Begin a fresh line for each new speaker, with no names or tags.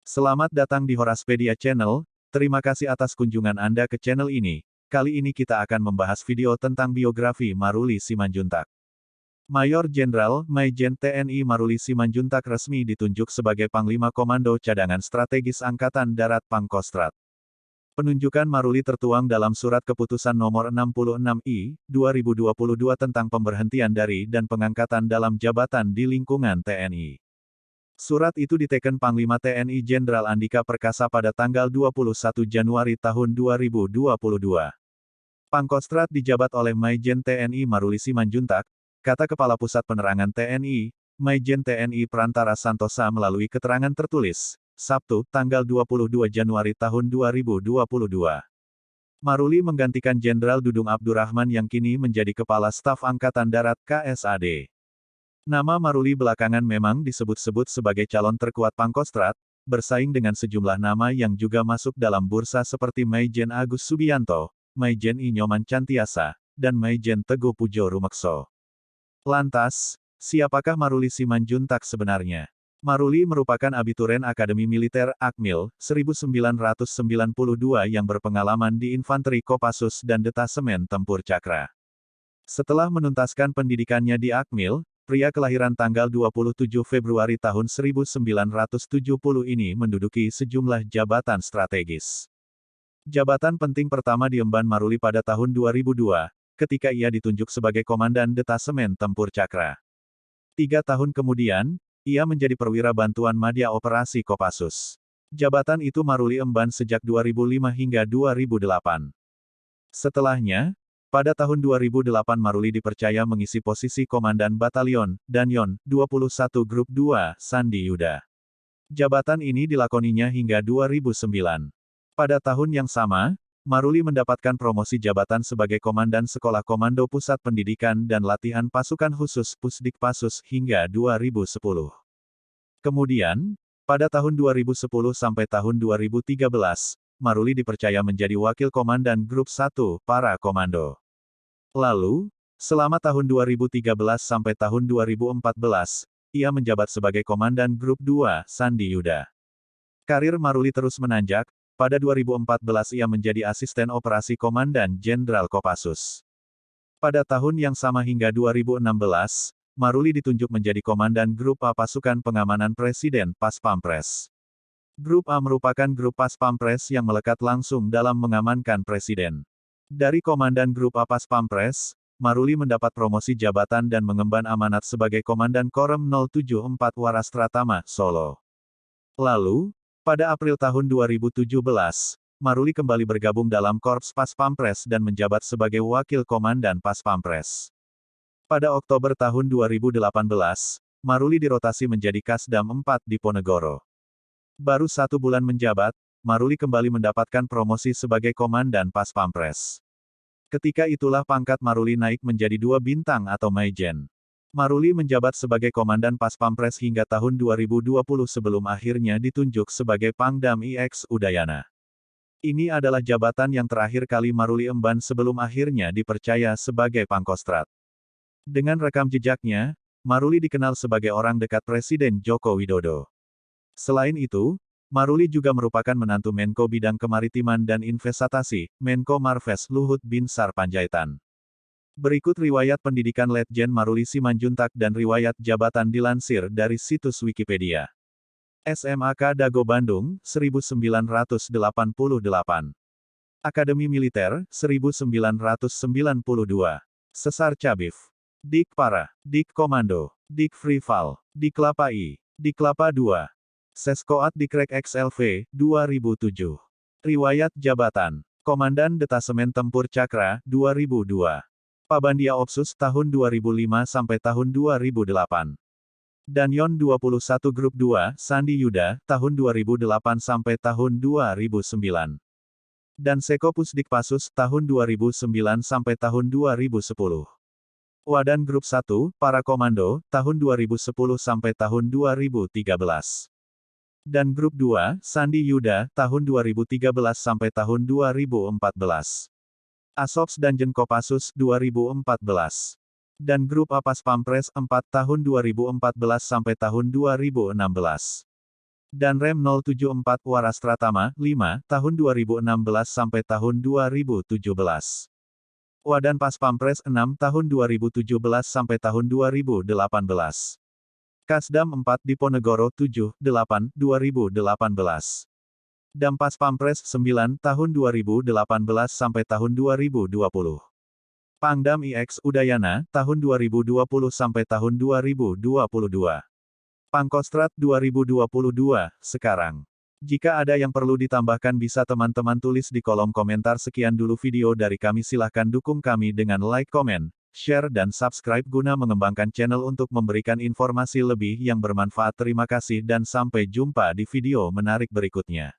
Selamat datang di Horaspedia Channel, terima kasih atas kunjungan Anda ke channel ini. Kali ini kita akan membahas video tentang biografi Maruli Simanjuntak. Mayor Jenderal Maijen TNI Maruli Simanjuntak resmi ditunjuk sebagai Panglima Komando Cadangan Strategis Angkatan Darat Pangkostrat. Penunjukan Maruli tertuang dalam Surat Keputusan Nomor 66I, 2022 tentang pemberhentian dari dan pengangkatan dalam jabatan di lingkungan TNI. Surat itu diteken Panglima TNI Jenderal Andika Perkasa pada tanggal 21 Januari tahun 2022. Pangkostrat dijabat oleh Maijen TNI Maruli Simanjuntak, kata Kepala Pusat Penerangan TNI, Maijen TNI Prantara Santosa melalui keterangan tertulis, Sabtu, tanggal 22 Januari tahun 2022. Maruli menggantikan Jenderal Dudung Abdurrahman yang kini menjadi Kepala Staf Angkatan Darat KSAD. Nama Maruli belakangan memang disebut-sebut sebagai calon terkuat Pangkostrat, bersaing dengan sejumlah nama yang juga masuk dalam bursa seperti Maijen Agus Subianto, Maijen I Nyoman Cantiasa, dan Maijen Teguh Pujo Rumekso. Lantas, siapakah Maruli Simanjuntak sebenarnya? Maruli merupakan abituren Akademi Militer, Akmil, 1992 yang berpengalaman di Infanteri Kopassus dan Detasemen Tempur Cakra. Setelah menuntaskan pendidikannya di Akmil, pria kelahiran tanggal 27 Februari tahun 1970 ini menduduki sejumlah jabatan strategis. Jabatan penting pertama diemban Maruli pada tahun 2002, ketika ia ditunjuk sebagai Komandan Detasemen Tempur Cakra. 3 tahun kemudian, ia menjadi perwira bantuan Madya Operasi Kopassus. Jabatan itu Maruli emban sejak 2005 hingga 2008. Setelahnya, pada tahun 2008 Maruli dipercaya mengisi posisi Komandan Batalion, Danyon, 21 Grup 2, Sandi Yuda. Jabatan ini dilakoninya hingga 2009. Pada tahun yang sama, Maruli mendapatkan promosi jabatan sebagai Komandan Sekolah Komando Pusat Pendidikan dan Latihan Pasukan Khusus Pusdikpassus hingga 2010. Kemudian, pada tahun 2010 sampai tahun 2013, Maruli dipercaya menjadi Wakil Komandan Grup 1, Para Komando. Lalu, selama tahun 2013 sampai tahun 2014, ia menjabat sebagai Komandan Grup 2, Sandi Yuda. Karir Maruli terus menanjak, pada 2014 ia menjadi Asisten Operasi Komandan Jenderal Kopassus. Pada tahun yang sama hingga 2016, Maruli ditunjuk menjadi Komandan Grup A Pasukan Pengamanan Presiden Pas Pampres. Grup A merupakan grup Pas Pampres yang melekat langsung dalam mengamankan Presiden. Dari Komandan Grup A Pas Pampres, Maruli mendapat promosi jabatan dan mengemban amanat sebagai Komandan Korem 074 Waras Pratama, Solo. Lalu, pada April tahun 2017, Maruli kembali bergabung dalam Korps Pas Pampres dan menjabat sebagai Wakil Komandan Pas Pampres. Pada Oktober tahun 2018, Maruli dirotasi menjadi Kasdam 4 di Ponegoro. Baru 1 bulan menjabat, Maruli kembali mendapatkan promosi sebagai Komandan Pas Pampres. Ketika itulah pangkat Maruli naik menjadi 2 bintang atau Maijen. Maruli menjabat sebagai Komandan Pas Pampres hingga tahun 2020 sebelum akhirnya ditunjuk sebagai Pangdam IX Udayana. Ini adalah jabatan yang terakhir kali Maruli emban sebelum akhirnya dipercaya sebagai Pangkostrat. Dengan rekam jejaknya, Maruli dikenal sebagai orang dekat Presiden Joko Widodo. Selain itu, Maruli juga merupakan menantu Menko Bidang Kemaritiman dan Investasi, Menko Marves Luhut Binsar Panjaitan. Berikut riwayat pendidikan Letjen Maruli Simanjuntak dan riwayat jabatan dilansir dari situs Wikipedia. SMAK Dago Bandung, 1988. Akademi Militer, 1992. Sesar Cabif. Dik Para, Dik Komando, Dik Frival, Diklapa I, Diklapa II. Seskoat Dikrek XLV, 2007. Riwayat jabatan. Komandan Detasemen Tempur Cakra, 2002. Pabandia Opsus tahun 2005 sampai tahun 2008. Danyon 21 Grup 2, Sandi Yuda, tahun 2008 sampai tahun 2009. Dan Seko Pusdikpassus tahun 2009 sampai tahun 2010. Wadan Grup 1, Para Komando, tahun 2010 sampai tahun 2013. Dan Grup 2, Sandi Yuda, tahun 2013 sampai tahun 2014. Asops Danjen Kopassus, 2014. Dan Grup A Pas Pampres 4 tahun 2014 sampai tahun 2016. Dan Rem 074 Waras Pratama, 5, tahun 2016 sampai tahun 2017. Wadan Pas Pampres 6 tahun 2017 sampai tahun 2018. Kasdam 4 Diponegoro 7, 8, 2018. Dampas Pampres 9 tahun 2018 sampai tahun 2020. Pangdam IX Udayana, tahun 2020 sampai tahun 2022. Pangkostrat 2022, sekarang. Jika ada yang perlu ditambahkan bisa teman-teman tulis di kolom komentar. Sekian dulu video dari kami, silahkan dukung kami dengan like, komen, share dan subscribe guna mengembangkan channel untuk memberikan informasi lebih yang bermanfaat. Terima kasih dan sampai jumpa di video menarik berikutnya.